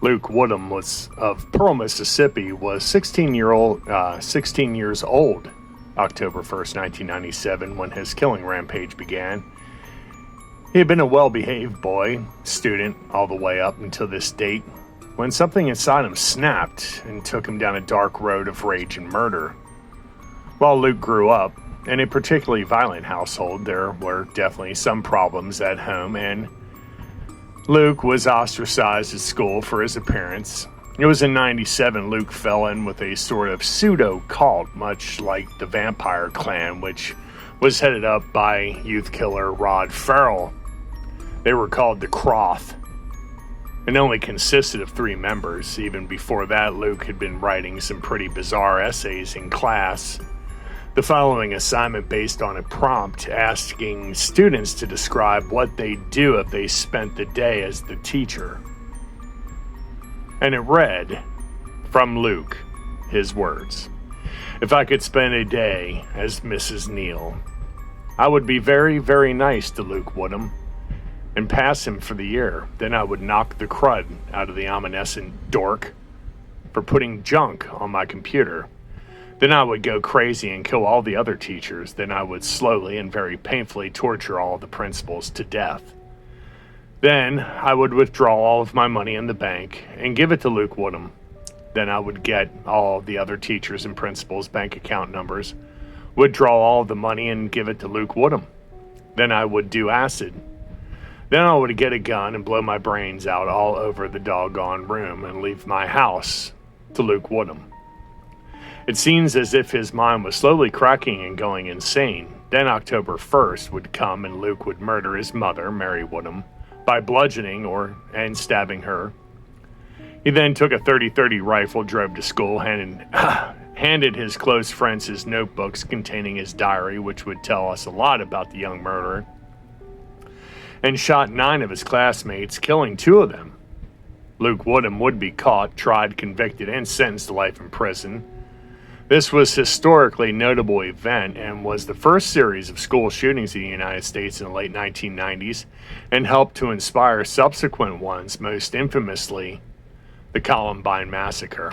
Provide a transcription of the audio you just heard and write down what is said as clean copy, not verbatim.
Luke Woodham was of Pearl, Mississippi, was 16 years old, October 1st, 1997, when his killing rampage began. He had been a well-behaved boy, student, all the way up until this date, when something inside him snapped and took him down a dark road of rage and murder. While Luke grew up in a particularly violent household, there were definitely some problems at home, and Luke was ostracized at school for his appearance. It was in 97 Luke fell in with a sort of pseudo-cult, much like the Vampire Clan, which was headed up by youth killer Rod Farrell. They were called the Croth, and only consisted of 3 members. Even before that, Luke had been writing some pretty bizarre essays in class. The following assignment based on a prompt asking students to describe what they'd do if they spent the day as the teacher. And it read, from Luke, his words, "If I could spend a day as Mrs. Neal, I would be very, very nice to Luke Woodham and pass him for the year. Then I would knock the crud out of the omniscient dork for putting junk on my computer. Then I would go crazy and kill all the other teachers. Then I would slowly and very painfully torture all the principals to death. Then I would withdraw all of my money in the bank and give it to Luke Woodham. Then I would get all the other teachers' and principals' bank account numbers, withdraw all the money and give it to Luke Woodham. Then I would do acid. Then I would get a gun and blow my brains out all over the doggone room and leave my house to Luke Woodham." It seems as if his mind was slowly cracking and going insane. Then October 1st would come and Luke would murder his mother, Mary Woodham, by bludgeoning and stabbing her. He then took a .30-30 rifle, drove to school, handed his close friends his notebooks containing his diary, which would tell us a lot about the young murderer, and shot 9 of his classmates, killing 2 of them. Luke Woodham would be caught, tried, convicted, and sentenced to life in prison. This was a historically notable event and was the first series of school shootings in the United States in the late 1990s and helped to inspire subsequent ones, most infamously the Columbine Massacre.